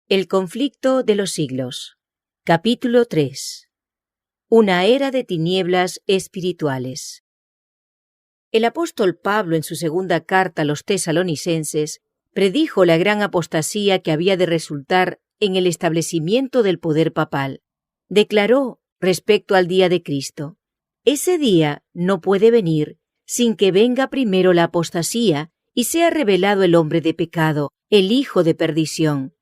El conflicto de los siglos. Capítulo 3. Una era de tinieblas espirituales. El apóstol Pablo, en su segunda carta a los tesalonicenses, predijo la gran apostasía que había de resultar en el establecimiento del poder papal. Declaró respecto al día de Cristo: ese día no puede venir sin que venga primero la apostasía y sea revelado el hombre de pecado, el hijo de perdición,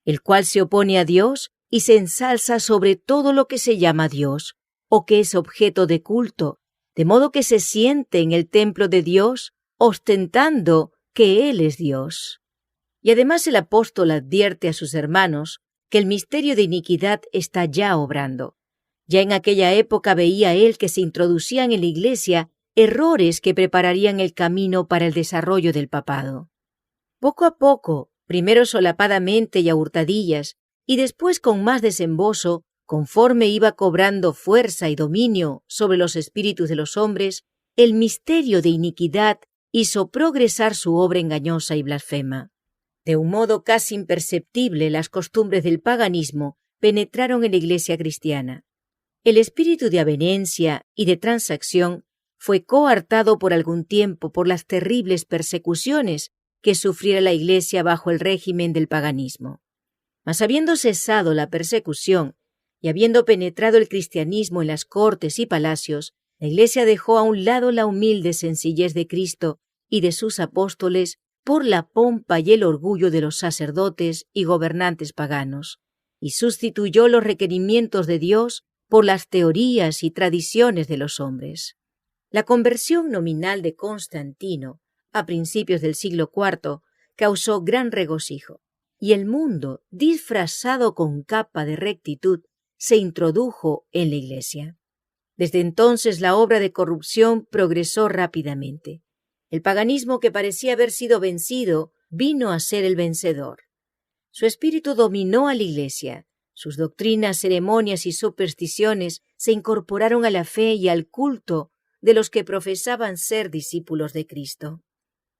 el cual se opone a Dios y se ensalza sobre todo lo que se llama Dios, o que es objeto de culto, de modo que se siente en el templo de Dios, ostentando que Él es Dios. Y además el apóstol advierte a sus hermanos que el misterio de iniquidad está ya obrando. Ya en aquella época veía él que se introducían en la Iglesia errores que prepararían el camino para el desarrollo del papado. Poco a poco, primero solapadamente y a hurtadillas, y después con más desembozo, conforme iba cobrando fuerza y dominio sobre los espíritus de los hombres, el misterio de iniquidad hizo progresar su obra engañosa y blasfema. De un modo casi imperceptible, las costumbres del paganismo penetraron en la Iglesia cristiana. El espíritu de avenencia y de transacción fue coartado por algún tiempo por las terribles persecuciones que sufriera la Iglesia bajo el régimen del paganismo. Mas habiendo cesado la persecución y habiendo penetrado el cristianismo en las cortes y palacios, la Iglesia dejó a un lado la humilde sencillez de Cristo y de sus apóstoles por la pompa y el orgullo de los sacerdotes y gobernantes paganos, y sustituyó los requerimientos de Dios por las teorías y tradiciones de los hombres. La conversión nominal de Constantino, a principios del siglo IV, causó gran regocijo, y el mundo, disfrazado con capa de rectitud, se introdujo en la Iglesia. Desde entonces la obra de corrupción progresó rápidamente. El paganismo, que parecía haber sido vencido, vino a ser el vencedor. Su espíritu dominó a la Iglesia. Sus doctrinas, ceremonias y supersticiones se incorporaron a la fe y al culto de los que profesaban ser discípulos de Cristo.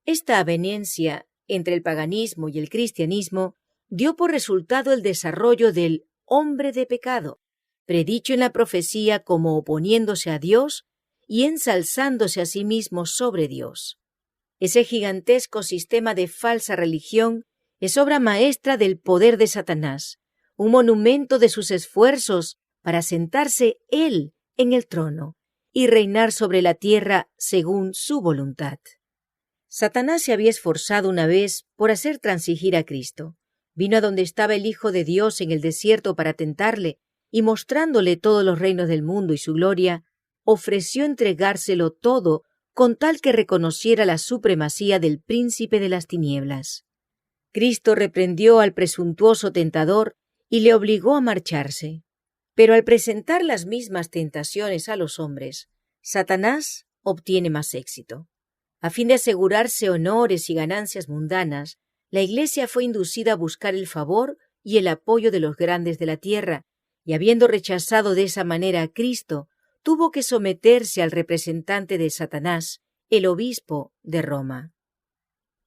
Esta aveniencia entre el paganismo y el cristianismo dio por resultado el desarrollo del hombre de pecado, predicho en la profecía como oponiéndose a Dios y ensalzándose a sí mismo sobre Dios. Ese gigantesco sistema de falsa religión es obra maestra del poder de Satanás, un monumento de sus esfuerzos para sentarse él en el trono y reinar sobre la tierra según su voluntad. Satanás se había esforzado una vez por hacer transigir a Cristo. Vino a donde estaba el Hijo de Dios en el desierto para tentarle, y mostrándole todos los reinos del mundo y su gloria, ofreció entregárselo todo con tal que reconociera la supremacía del príncipe de las tinieblas. Cristo reprendió al presuntuoso tentador y le obligó a marcharse. Pero al presentar las mismas tentaciones a los hombres, Satanás obtiene más éxito. A fin de asegurarse honores y ganancias mundanas, la Iglesia fue inducida a buscar el favor y el apoyo de los grandes de la tierra, y habiendo rechazado de esa manera a Cristo, tuvo que someterse al representante de Satanás, el obispo de Roma.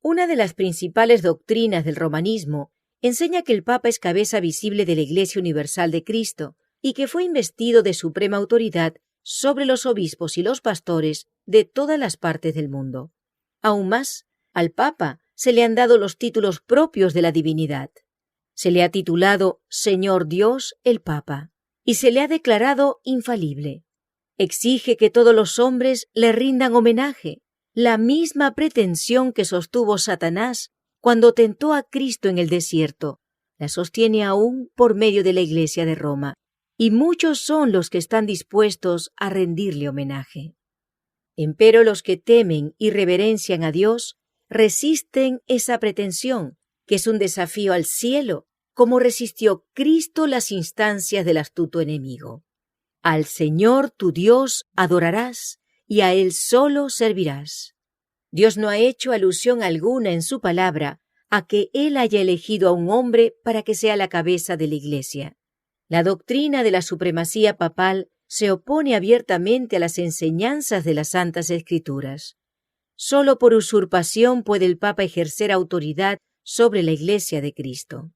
Una de las principales doctrinas del romanismo enseña que el Papa es cabeza visible de la Iglesia Universal de Cristo y que fue investido de suprema autoridad sobre los obispos y los pastores de todas las partes del mundo. Aún más, al Papa se le han dado los títulos propios de la divinidad. Se le ha titulado Señor Dios el Papa y se le ha declarado infalible. Exige que todos los hombres le rindan homenaje, la misma pretensión que sostuvo Satanás cuando tentó a Cristo en el desierto. La sostiene aún por medio de la Iglesia de Roma, y muchos son los que están dispuestos a rendirle homenaje. Empero los que temen y reverencian a Dios resisten esa pretensión, que es un desafío al cielo, como resistió Cristo las instancias del astuto enemigo. Al Señor tu Dios adorarás y a Él solo servirás. Dios no ha hecho alusión alguna en su palabra a que Él haya elegido a un hombre para que sea la cabeza de la Iglesia. La doctrina de la supremacía papal se opone abiertamente a las enseñanzas de las Santas Escrituras. Solo por usurpación puede el Papa ejercer autoridad sobre la Iglesia de Cristo.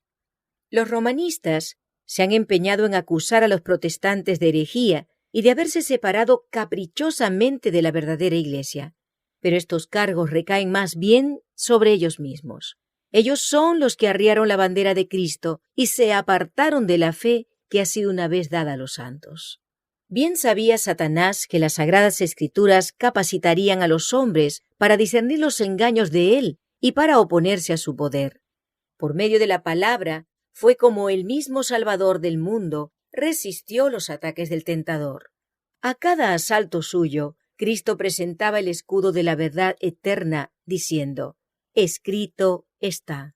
Los romanistas se han empeñado en acusar a los protestantes de herejía y de haberse separado caprichosamente de la verdadera Iglesia. Pero estos cargos recaen más bien sobre ellos mismos. Ellos son los que arriaron la bandera de Cristo y se apartaron de la fe que ha sido una vez dada a los santos. Bien sabía Satanás que las Sagradas Escrituras capacitarían a los hombres para discernir los engaños de él y para oponerse a su poder. Por medio de la palabra, fue como el mismo Salvador del mundo resistió los ataques del tentador. A cada asalto suyo, Cristo presentaba el escudo de la verdad eterna, diciendo: «Escrito está».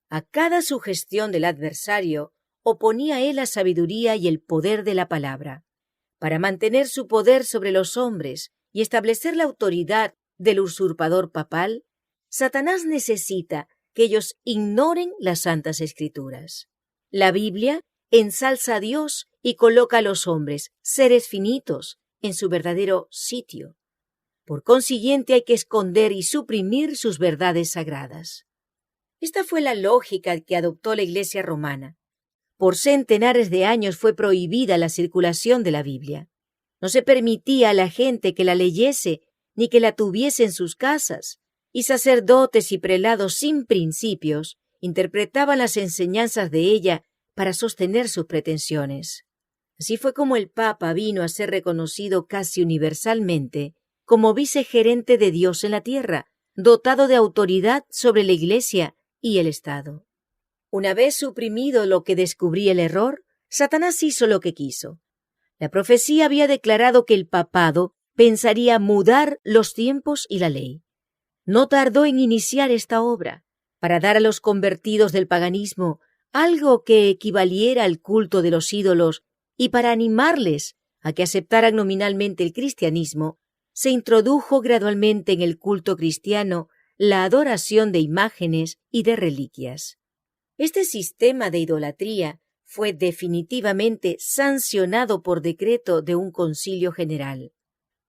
A cada sugestión del adversario, oponía él la sabiduría y el poder de la palabra. Para mantener su poder sobre los hombres y establecer la autoridad del usurpador papal, Satanás necesita que ellos ignoren las Santas Escrituras. La Biblia ensalza a Dios y coloca a los hombres, seres finitos, en su verdadero sitio. Por consiguiente, hay que esconder y suprimir sus verdades sagradas. Esta fue la lógica que adoptó la Iglesia romana. Por centenares de años fue prohibida la circulación de la Biblia. No se permitía a la gente que la leyese ni que la tuviese en sus casas, y sacerdotes y prelados sin principios interpretaban las enseñanzas de ella para sostener sus pretensiones. Así fue como el Papa vino a ser reconocido casi universalmente como vicegerente de Dios en la tierra, dotado de autoridad sobre la Iglesia y el Estado. Una vez suprimido lo que descubría el error, Satanás hizo lo que quiso. La profecía había declarado que el papado pensaría mudar los tiempos y la ley. No tardó en iniciar esta obra, para dar a los convertidos del paganismo algo que equivaliera al culto de los ídolos y para animarles a que aceptaran nominalmente el cristianismo. Se introdujo gradualmente en el culto cristiano la adoración de imágenes y de reliquias. Este sistema de idolatría fue definitivamente sancionado por decreto de un concilio general.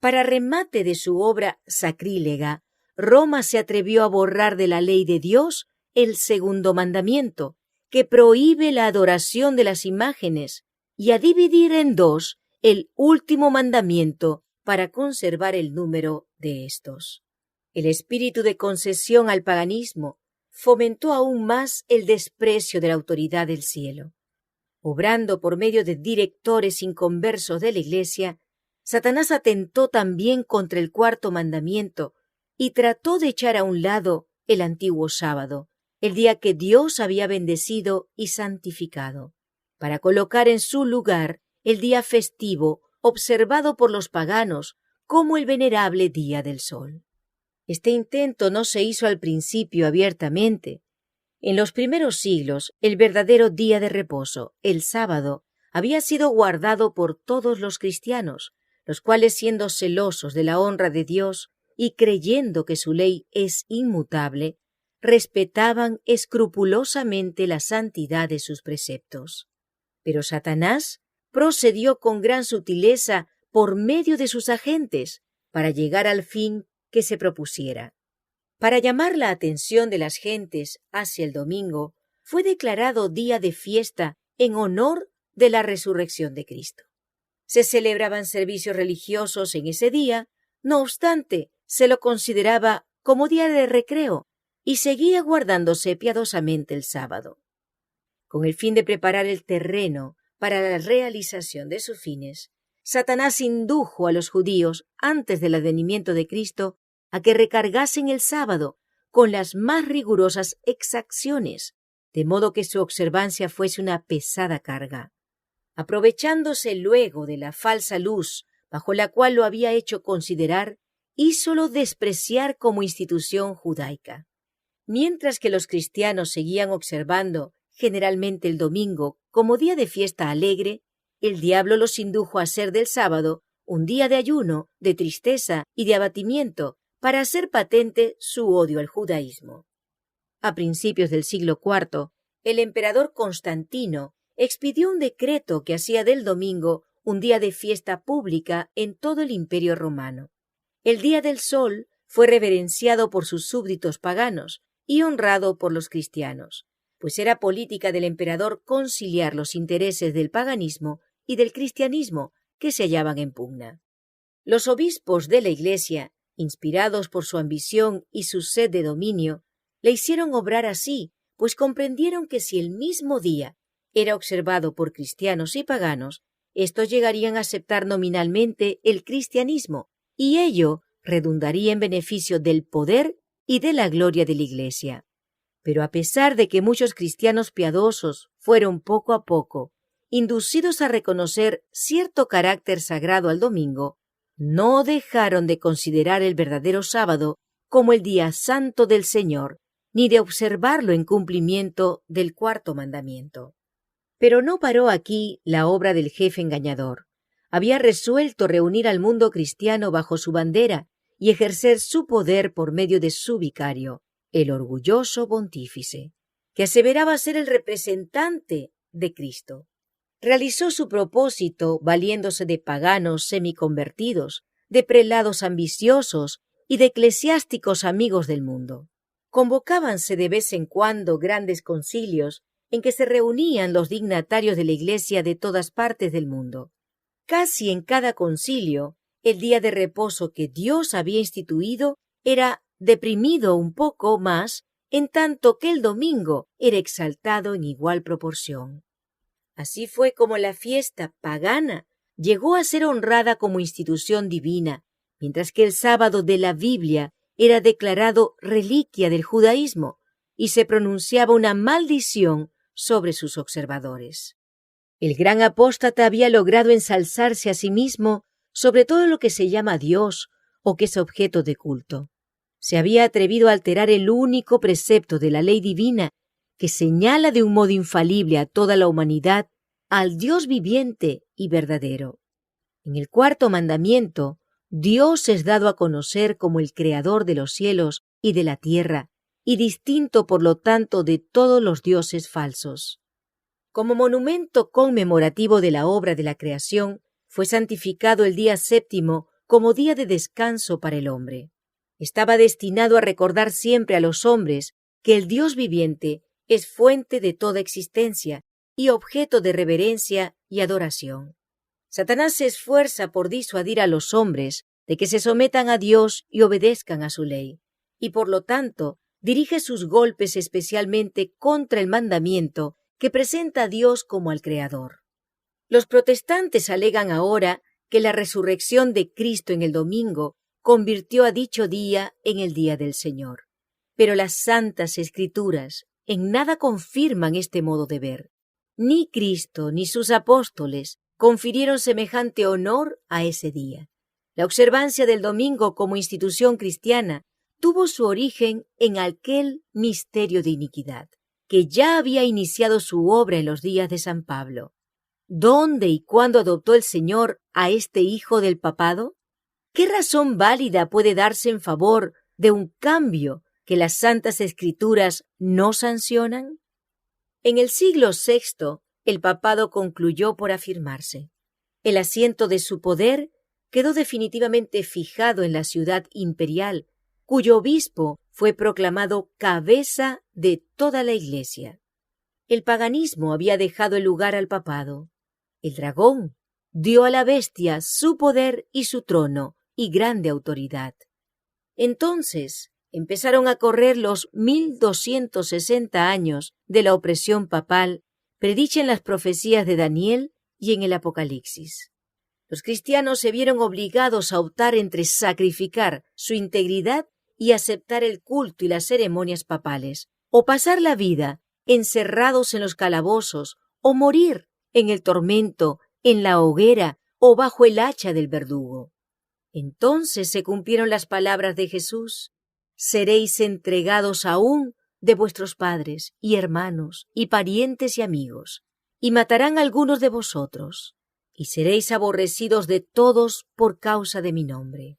Para remate de su obra sacrílega, Roma se atrevió a borrar de la ley de Dios el segundo mandamiento, que prohíbe la adoración de las imágenes, y a dividir en dos el último mandamiento para conservar el número de estos. El espíritu de concesión al paganismo fomentó aún más el desprecio de la autoridad del cielo. Obrando por medio de directores inconversos de la Iglesia, Satanás atentó también contra el cuarto mandamiento y trató de echar a un lado el antiguo sábado, el día que Dios había bendecido y santificado, para colocar en su lugar el día festivo observado por los paganos como el venerable día del sol. Este intento no se hizo al principio abiertamente. En los primeros siglos, el verdadero día de reposo, el sábado, había sido guardado por todos los cristianos, los cuales, siendo celosos de la honra de Dios y creyendo que su ley es inmutable, respetaban escrupulosamente la santidad de sus preceptos. Pero Satanás procedió con gran sutileza por medio de sus agentes para llegar al fin que se propusiera. Para llamar la atención de las gentes hacia el domingo, fue declarado día de fiesta en honor de la resurrección de Cristo. Se celebraban servicios religiosos en ese día, no obstante, se lo consideraba como día de recreo y seguía guardándose piadosamente el sábado. Con el fin de preparar el terreno para la realización de sus fines, Satanás indujo a los judíos, antes del advenimiento de Cristo, a que recargasen el sábado con las más rigurosas exacciones, de modo que su observancia fuese una pesada carga. Aprovechándose luego de la falsa luz bajo la cual lo había hecho considerar, hízolo despreciar como institución judaica. Mientras que los cristianos seguían observando generalmente el domingo como día de fiesta alegre, el diablo los indujo a hacer del sábado un día de ayuno, de tristeza y de abatimiento, para hacer patente su odio al judaísmo. A principios del siglo IV, el emperador Constantino expidió un decreto que hacía del domingo un día de fiesta pública en todo el Imperio romano. El día del sol fue reverenciado por sus súbditos paganos y honrado por los cristianos, pues era política del emperador conciliar los intereses del paganismo y del cristianismo que se hallaban en pugna. Los obispos de la Iglesia, inspirados por su ambición y su sed de dominio, le hicieron obrar así, pues comprendieron que si el mismo día era observado por cristianos y paganos, estos llegarían a aceptar nominalmente el cristianismo, y ello redundaría en beneficio del poder y de la gloria de la Iglesia. Pero a pesar de que muchos cristianos piadosos fueron poco a poco inducidos a reconocer cierto carácter sagrado al domingo, no dejaron de considerar el verdadero sábado como el día santo del Señor, ni de observarlo en cumplimiento del cuarto mandamiento. Pero no paró aquí la obra del jefe engañador. Había resuelto reunir al mundo cristiano bajo su bandera y ejercer su poder por medio de su vicario, el orgulloso pontífice, que aseveraba ser el representante de Cristo. Realizó su propósito valiéndose de paganos semiconvertidos, de prelados ambiciosos y de eclesiásticos amigos del mundo. Convocábanse de vez en cuando grandes concilios en que se reunían los dignatarios de la Iglesia de todas partes del mundo. Casi en cada concilio, el día de reposo que Dios había instituido era deprimido un poco más, en tanto que el domingo era exaltado en igual proporción. Así fue como la fiesta pagana llegó a ser honrada como institución divina, mientras que el sábado de la Biblia era declarado reliquia del judaísmo y se pronunciaba una maldición sobre sus observadores. El gran apóstata había logrado ensalzarse a sí mismo sobre todo lo que se llama Dios o que es objeto de culto. Se había atrevido a alterar el único precepto de la ley divina que señala de un modo infalible a toda la humanidad al Dios viviente y verdadero. En el cuarto mandamiento, Dios es dado a conocer como el creador de los cielos y de la tierra, y distinto por lo tanto de todos los dioses falsos. Como monumento conmemorativo de la obra de la creación, fue santificado el día séptimo como día de descanso para el hombre. Estaba destinado a recordar siempre a los hombres que el Dios viviente es fuente de toda existencia y objeto de reverencia y adoración. Satanás se esfuerza por disuadir a los hombres de que se sometan a Dios y obedezcan a su ley, y por lo tanto dirige sus golpes especialmente contra el mandamiento que presenta a Dios como al Creador. Los protestantes alegan ahora que la resurrección de Cristo en el domingo convirtió a dicho día en el día del Señor. Pero las Santas Escrituras en nada confirman este modo de ver. Ni Cristo ni sus apóstoles confirieron semejante honor a ese día. La observancia del domingo como institución cristiana tuvo su origen en aquel misterio de iniquidad, que ya había iniciado su obra en los días de San Pablo. ¿Dónde y cuándo adoptó el Señor a este hijo del papado? ¿Qué razón válida puede darse en favor de un cambio que las Santas Escrituras no sancionan? En el siglo VI, el papado concluyó por afirmarse. El asiento de su poder quedó definitivamente fijado en la ciudad imperial, cuyo obispo fue proclamado cabeza de toda la Iglesia. El paganismo había dejado el lugar al papado. El dragón dio a la bestia su poder y su trono y grande autoridad. Entonces empezaron a correr los 1260 años de la opresión papal, predicha en las profecías de Daniel y en el Apocalipsis. Los cristianos se vieron obligados a optar entre sacrificar su integridad y aceptar el culto y las ceremonias papales, o pasar la vida encerrados en los calabozos, o morir en el tormento, en la hoguera o bajo el hacha del verdugo. Entonces se cumplieron las palabras de Jesús: seréis entregados aún de vuestros padres y hermanos y parientes y amigos, y matarán a algunos de vosotros, y seréis aborrecidos de todos por causa de mi nombre.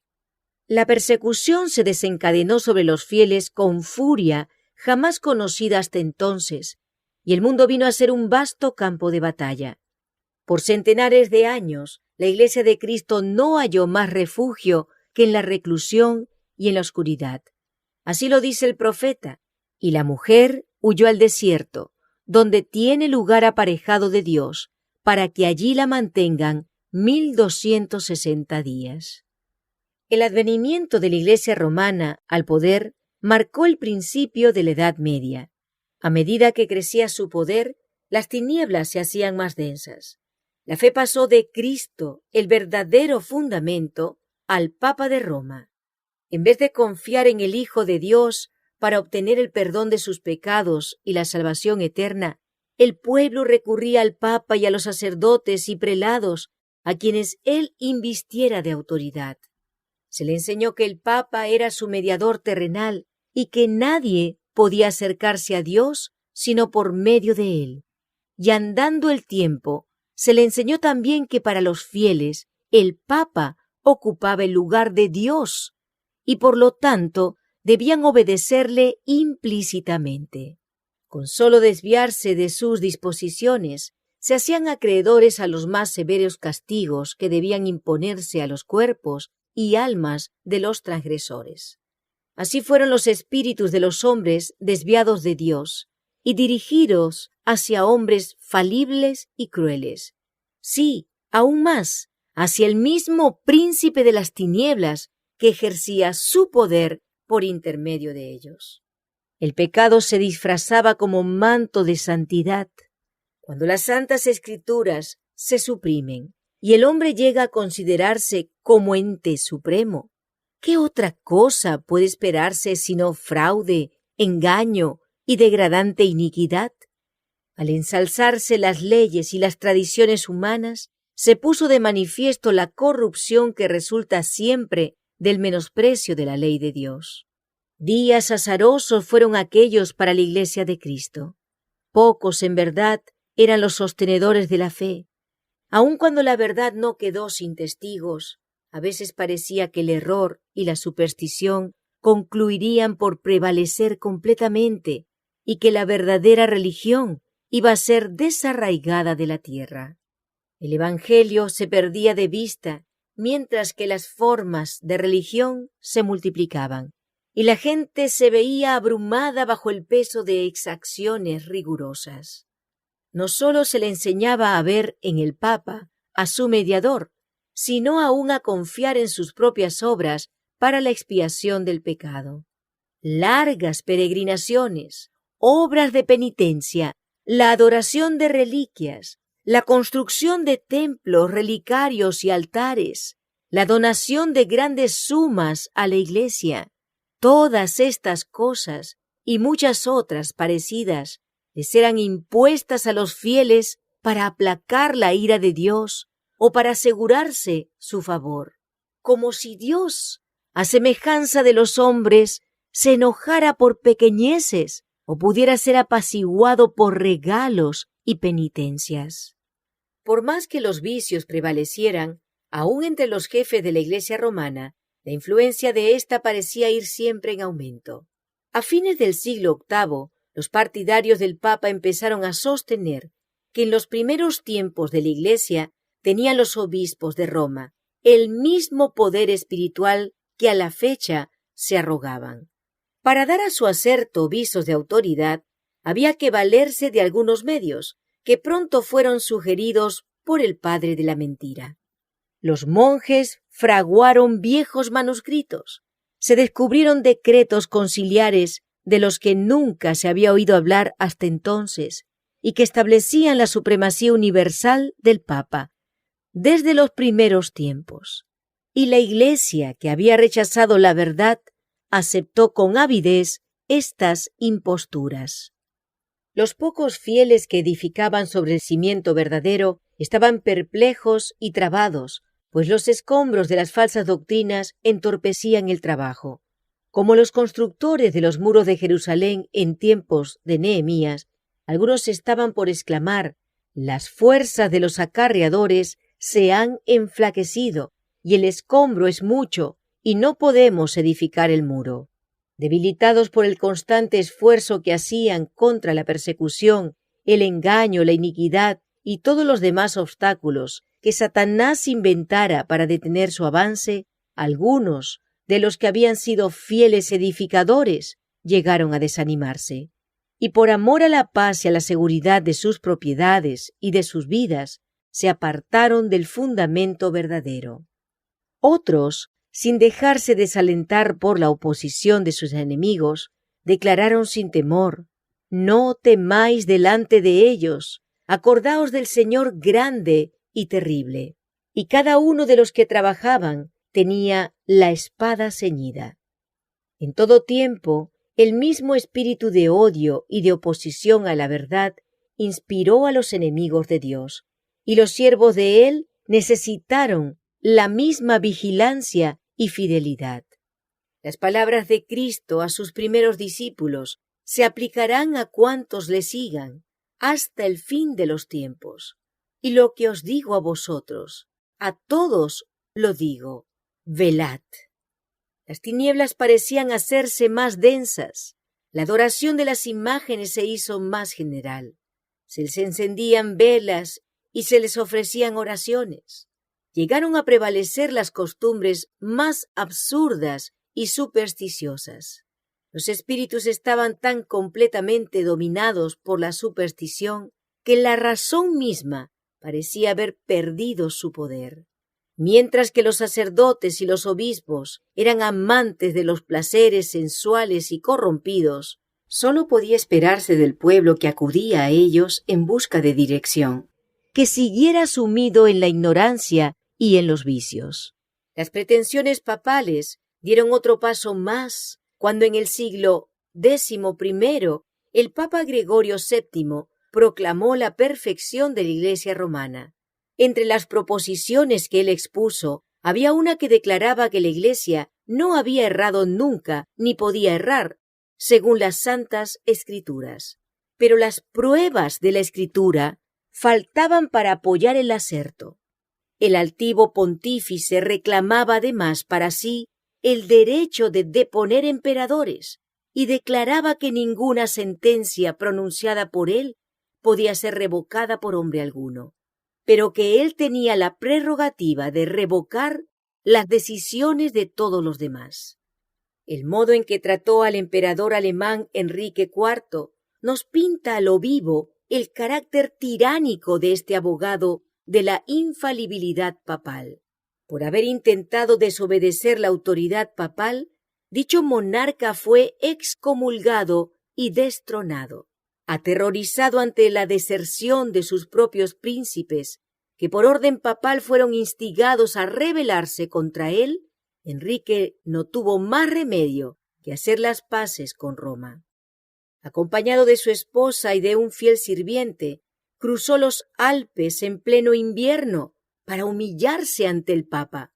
La persecución se desencadenó sobre los fieles con furia jamás conocida hasta entonces, y el mundo vino a ser un vasto campo de batalla. Por centenares de años, la Iglesia de Cristo no halló más refugio que en la reclusión y en la oscuridad. Así lo dice el profeta: y la mujer huyó al desierto, donde tiene lugar aparejado de Dios, para que allí la mantengan 1260 días. El advenimiento de la Iglesia romana al poder marcó el principio de la Edad Media. A medida que crecía su poder, las tinieblas se hacían más densas. La fe pasó de Cristo, el verdadero fundamento, al Papa de Roma. En vez de confiar en el Hijo de Dios para obtener el perdón de sus pecados y la salvación eterna, el pueblo recurría al Papa y a los sacerdotes y prelados a quienes él invistiera de autoridad. Se le enseñó que el Papa era su mediador terrenal y que nadie podía acercarse a Dios sino por medio de él. Y andando el tiempo, se le enseñó también que para los fieles el Papa ocupaba el lugar de Dios y por lo tanto debían obedecerle implícitamente. Con solo desviarse de sus disposiciones, se hacían acreedores a los más severos castigos que debían imponerse a los cuerpos y almas de los transgresores. Así fueron los espíritus de los hombres desviados de Dios y dirigidos hacia hombres falibles y crueles. Sí, aún más, hacia el mismo príncipe de las tinieblas que ejercía su poder por intermedio de ellos. El pecado se disfrazaba como manto de santidad. Cuando las santas escrituras se suprimen y el hombre llega a considerarse como ente supremo, ¿qué otra cosa puede esperarse sino fraude, engaño y degradante iniquidad? Al ensalzarse las leyes y las tradiciones humanas, se puso de manifiesto la corrupción que resulta siempre del menosprecio de la ley de Dios. Días azarosos fueron aquellos para la Iglesia de Cristo. Pocos, en verdad, eran los sostenedores de la fe. Aun cuando la verdad no quedó sin testigos, a veces parecía que el error y la superstición concluirían por prevalecer completamente y que la verdadera religión iba a ser desarraigada de la tierra. El Evangelio se perdía de vista mientras que las formas de religión se multiplicaban y la gente se veía abrumada bajo el peso de exacciones rigurosas. No solo se le enseñaba a ver en el Papa a su mediador, sino aún a confiar en sus propias obras para la expiación del pecado. Largas peregrinaciones, obras de penitencia, la adoración de reliquias, la construcción de templos, relicarios y altares, la donación de grandes sumas a la Iglesia, todas estas cosas y muchas otras parecidas les eran impuestas a los fieles para aplacar la ira de Dios o para asegurarse su favor, como si Dios, a semejanza de los hombres, se enojara por pequeñeces o pudiera ser apaciguado por regalos y penitencias. Por más que los vicios prevalecieran, aún entre los jefes de la Iglesia romana, la influencia de ésta parecía ir siempre en aumento. A fines del siglo VIII, los partidarios del Papa empezaron a sostener que en los primeros tiempos de la Iglesia tenían los obispos de Roma el mismo poder espiritual que a la fecha se arrogaban. Para dar a su aserto visos de autoridad, había que valerse de algunos medios, que pronto fueron sugeridos por el padre de la mentira. Los monjes fraguaron viejos manuscritos, se descubrieron decretos conciliares de los que nunca se había oído hablar hasta entonces y que establecían la supremacía universal del Papa desde los primeros tiempos. Y la Iglesia, que había rechazado la verdad, aceptó con avidez estas imposturas. Los pocos fieles que edificaban sobre el cimiento verdadero estaban perplejos y trabados, pues los escombros de las falsas doctrinas entorpecían el trabajo. Como los constructores de los muros de Jerusalén en tiempos de Nehemías, algunos estaban por exclamar: «Las fuerzas de los acarreadores se han enflaquecido, y el escombro es mucho, y no podemos edificar el muro». Debilitados por el constante esfuerzo que hacían contra la persecución, el engaño, la iniquidad y todos los demás obstáculos que Satanás inventara para detener su avance, algunos de los que habían sido fieles edificadores llegaron a desanimarse. y por amor a la paz y a la seguridad de sus propiedades y de sus vidas, se apartaron del fundamento verdadero. Otros, sin dejarse desalentar por la oposición de sus enemigos, declararon sin temor: «No temáis delante de ellos, acordaos del Señor grande y terrible». Y cada uno de los que trabajaban tenía la espada ceñida. En todo tiempo, el mismo espíritu de odio y de oposición a la verdad inspiró a los enemigos de Dios, y los siervos de Él necesitaron la misma vigilancia y fidelidad. Las palabras de Cristo a sus primeros discípulos se aplicarán a cuantos le sigan hasta el fin de los tiempos. Y lo que os digo a vosotros, a todos lo digo: velad. Las tinieblas parecían hacerse más densas, la adoración de las imágenes se hizo más general, se les encendían velas y se les ofrecían oraciones. Llegaron a prevalecer las costumbres más absurdas y supersticiosas. Los espíritus estaban tan completamente dominados por la superstición que la razón misma parecía haber perdido su poder. Mientras que los sacerdotes y los obispos eran amantes de los placeres sensuales y corrompidos, sólo podía esperarse del pueblo que acudía a ellos en busca de dirección, que siguiera sumido en la ignorancia y en los vicios. Las pretensiones papales dieron otro paso más cuando en el siglo XI el Papa Gregorio VII proclamó la perfección de la Iglesia romana. Entre las proposiciones que él expuso, había una que declaraba que la Iglesia no había errado nunca ni podía errar, según las Santas Escrituras. Pero las pruebas de la Escritura faltaban para apoyar el aserto. El altivo pontífice reclamaba además para sí el derecho de deponer emperadores y declaraba que ninguna sentencia pronunciada por él podía ser revocada por hombre alguno, pero que él tenía la prerrogativa de revocar las decisiones de todos los demás. El modo en que trató al emperador alemán Enrique IV nos pinta a lo vivo el carácter tiránico de este abogado de la infalibilidad papal. Por haber intentado desobedecer la autoridad papal, dicho monarca fue excomulgado y destronado. Aterrorizado ante la deserción de sus propios príncipes, que por orden papal fueron instigados a rebelarse contra él, Enrique no tuvo más remedio que hacer las paces con Roma. Acompañado de su esposa y de un fiel sirviente, cruzó los Alpes en pleno invierno para humillarse ante el Papa.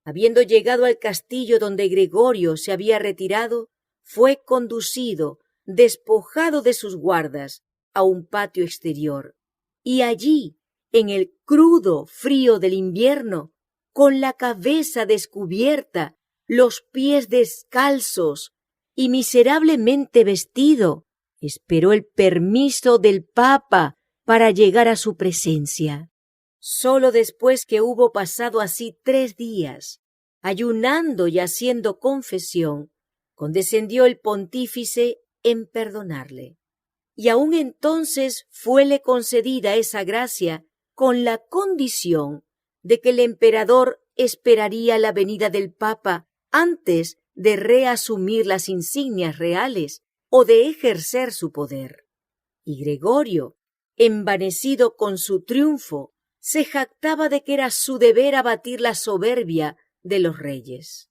Habiendo llegado al castillo donde Gregorio se había retirado, fue conducido, despojado de sus guardas, a un patio exterior, y allí, en el crudo frío del invierno, con la cabeza descubierta, los pies descalzos y miserablemente vestido, esperó el permiso del Papa para llegar a su presencia. Sólo después que hubo pasado así 3 días, ayunando y haciendo confesión, condescendió el pontífice en perdonarle. Y aún entonces fuele concedida esa gracia con la condición de que el emperador esperaría la venida del Papa antes de reasumir las insignias reales o de ejercer su poder. Y Gregorio, envanecido con su triunfo, se jactaba de que era su deber abatir la soberbia de los reyes.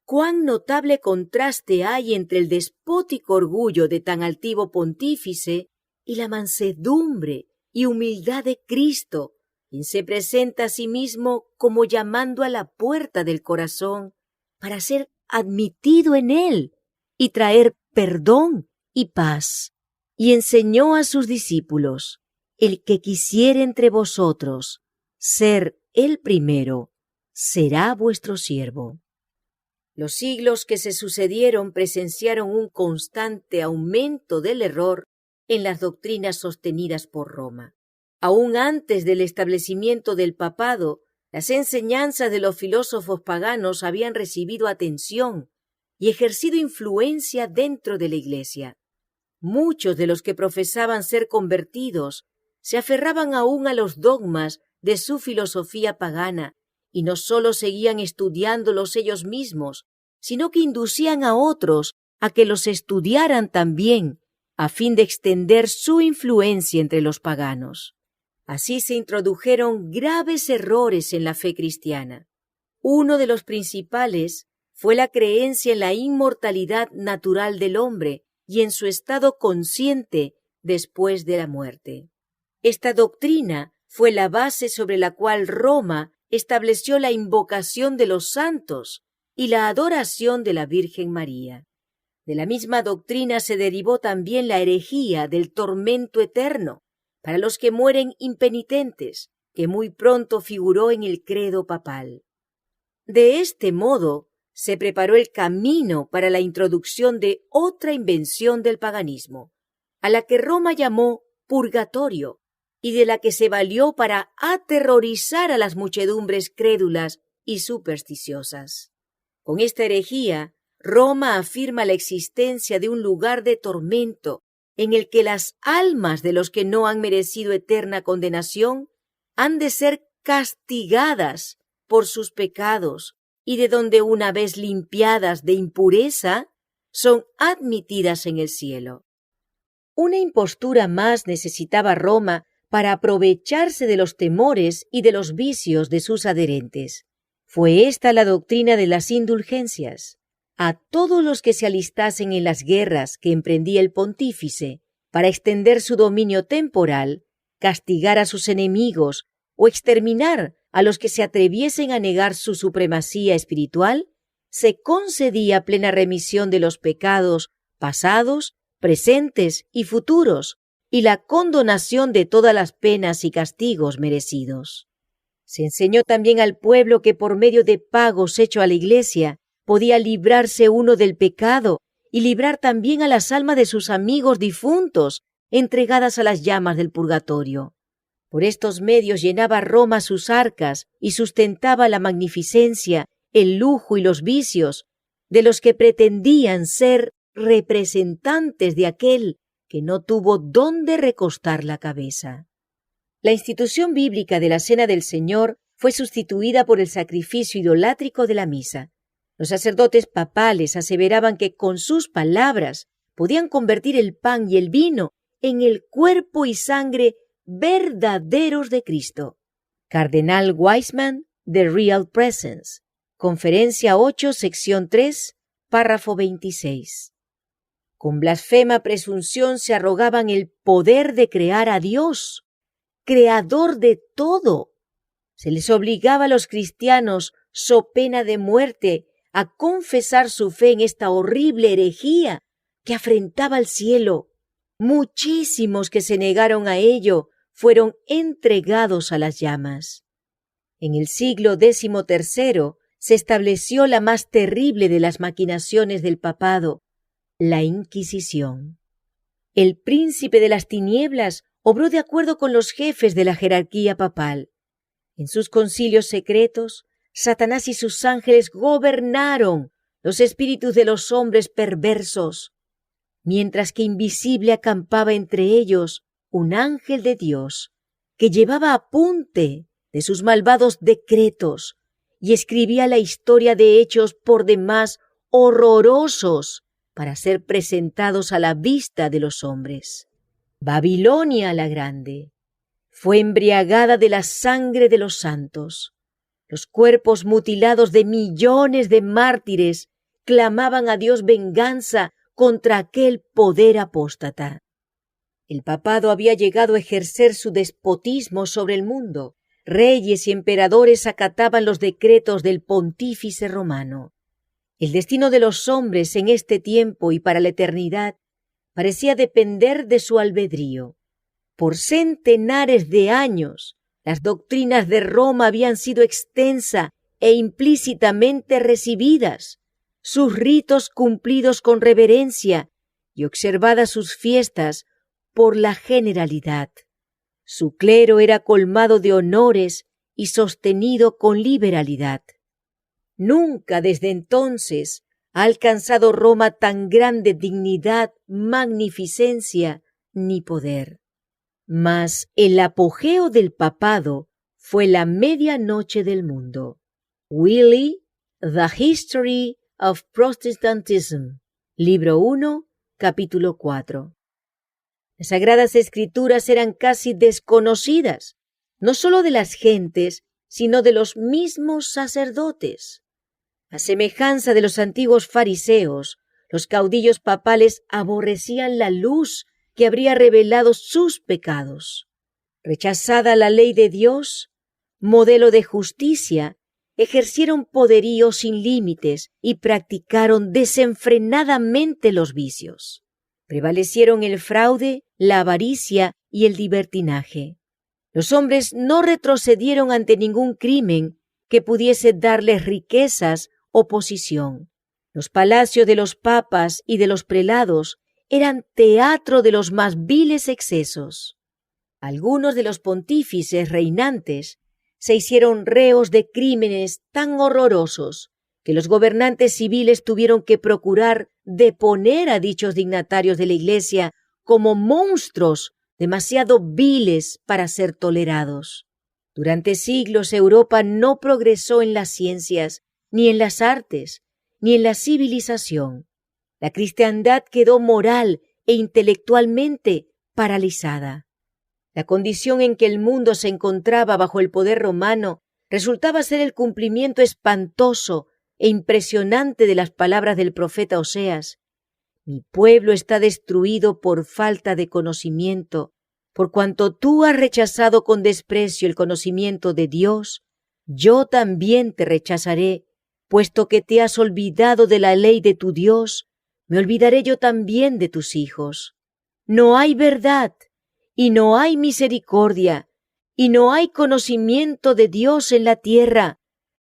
Cuán notable contraste hay entre el despótico orgullo de tan altivo pontífice y la mansedumbre y humildad de Cristo, quien se presenta a sí mismo como llamando a la puerta del corazón para ser admitido en él y traer perdón y paz. Y enseñó a sus discípulos: el que quisiere entre vosotros ser el primero, será vuestro siervo. Los siglos que se sucedieron presenciaron un constante aumento del error en las doctrinas sostenidas por Roma. Aún antes del establecimiento del papado, las enseñanzas de los filósofos paganos habían recibido atención y ejercido influencia dentro de la Iglesia. Muchos de los que profesaban ser convertidos se aferraban aún a los dogmas de su filosofía pagana y no solo seguían estudiándolos ellos mismos, sino que inducían a otros a que los estudiaran también, a fin de extender su influencia entre los paganos. Así se introdujeron graves errores en la fe cristiana. Uno de los principales fue la creencia en la inmortalidad natural del hombre y en su estado consciente después de la muerte. Esta doctrina fue la base sobre la cual Roma estableció la invocación de los santos y la adoración de la Virgen María. De la misma doctrina se derivó también la herejía del tormento eterno para los que mueren impenitentes, que muy pronto figuró en el credo papal. De este modo, se preparó el camino para la introducción de otra invención del paganismo, a la que Roma llamó purgatorio, y de la que se valió para aterrorizar a las muchedumbres crédulas y supersticiosas. Con esta herejía, Roma afirma la existencia de un lugar de tormento en el que las almas de los que no han merecido eterna condenación han de ser castigadas por sus pecados y de donde, una vez limpiadas de impureza, son admitidas en el cielo. Una impostura más necesitaba Roma para aprovecharse de los temores y de los vicios de sus adherentes. Fue esta la doctrina de las indulgencias. A todos los que se alistasen en las guerras que emprendía el pontífice para extender su dominio temporal, castigar a sus enemigos o exterminar a los que se atreviesen a negar su supremacía espiritual, se concedía plena remisión de los pecados pasados, presentes y futuros, y la condonación de todas las penas y castigos merecidos. Se enseñó también al pueblo que por medio de pagos hechos a la Iglesia podía librarse uno del pecado y librar también a las almas de sus amigos difuntos entregadas a las llamas del purgatorio. Por estos medios llenaba Roma sus arcas y sustentaba la magnificencia, el lujo y los vicios de los que pretendían ser representantes de aquel que no tuvo dónde recostar la cabeza. La institución bíblica de la Cena del Señor fue sustituida por el sacrificio idolátrico de la misa. Los sacerdotes papales aseveraban que con sus palabras podían convertir el pan y el vino en el cuerpo y sangre verdaderos de Cristo. Cardenal Wiseman, The Real Presence, Conferencia 8, sección 3, párrafo 26. Con blasfema presunción se arrogaban el poder de crear a Dios, creador de todo. Se les obligaba a los cristianos, so pena de muerte, a confesar su fe en esta horrible herejía que afrentaba al cielo. Muchísimos que se negaron a ello fueron entregados a las llamas. En el siglo XIII se estableció la más terrible de las maquinaciones del papado, la Inquisición. El príncipe de las tinieblas obró de acuerdo con los jefes de la jerarquía papal. En sus concilios secretos, Satanás y sus ángeles gobernaron los espíritus de los hombres perversos, mientras que invisible acampaba entre ellos un ángel de Dios que llevaba apunte de sus malvados decretos y escribía la historia de hechos por demás horrorosos para ser presentados a la vista de los hombres. Babilonia la Grande fue embriagada de la sangre de los santos. Los cuerpos mutilados de millones de mártires clamaban a Dios venganza contra aquel poder apóstata. El papado había llegado a ejercer su despotismo sobre el mundo. Reyes y emperadores acataban los decretos del pontífice romano. El destino de los hombres en este tiempo y para la eternidad parecía depender de su albedrío. Por centenares de años, las doctrinas de Roma habían sido extensa e implícitamente recibidas, sus ritos cumplidos con reverencia y observadas sus fiestas por la generalidad. Su clero era colmado de honores y sostenido con liberalidad. Nunca desde entonces ha alcanzado Roma tan grande dignidad, magnificencia ni poder. Mas el apogeo del papado fue la medianoche del mundo. Willy, The History of Protestantism, libro 1, capítulo 4. Las Sagradas Escrituras eran casi desconocidas, no solo de las gentes, sino de los mismos sacerdotes. A semejanza de los antiguos fariseos, los caudillos papales aborrecían la luz que habría revelado sus pecados. Rechazada la ley de Dios, modelo de justicia, ejercieron poderío sin límites y practicaron desenfrenadamente los vicios. Prevalecieron el fraude, la avaricia y el libertinaje. Los hombres no retrocedieron ante ningún crimen que pudiese darles riquezas o posición. Los palacios de los papas y de los prelados eran teatro de los más viles excesos. Algunos de los pontífices reinantes se hicieron reos de crímenes tan horrorosos que los gobernantes civiles tuvieron que procurar deponer a dichos dignatarios de la Iglesia como monstruos demasiado viles para ser tolerados. Durante siglos Europa no progresó en las ciencias, ni en las artes, ni en la civilización. La cristiandad quedó moral e intelectualmente paralizada. La condición en que el mundo se encontraba bajo el poder romano resultaba ser el cumplimiento espantoso e impresionante de las palabras del profeta Oseas. Mi pueblo está destruido por falta de conocimiento. Por cuanto tú has rechazado con desprecio el conocimiento de Dios, yo también te rechazaré. Puesto que te has olvidado de la ley de tu Dios, me olvidaré yo también de tus hijos. No hay verdad, y no hay misericordia, y no hay conocimiento de Dios en la tierra.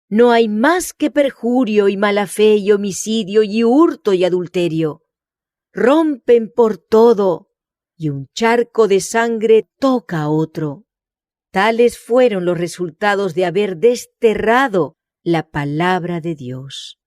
No hay más que perjurio y mala fe y homicidio y hurto y adulterio. Rompen por todo, y un charco de sangre toca a otro. Tales fueron los resultados de haber desterrado la palabra de Dios.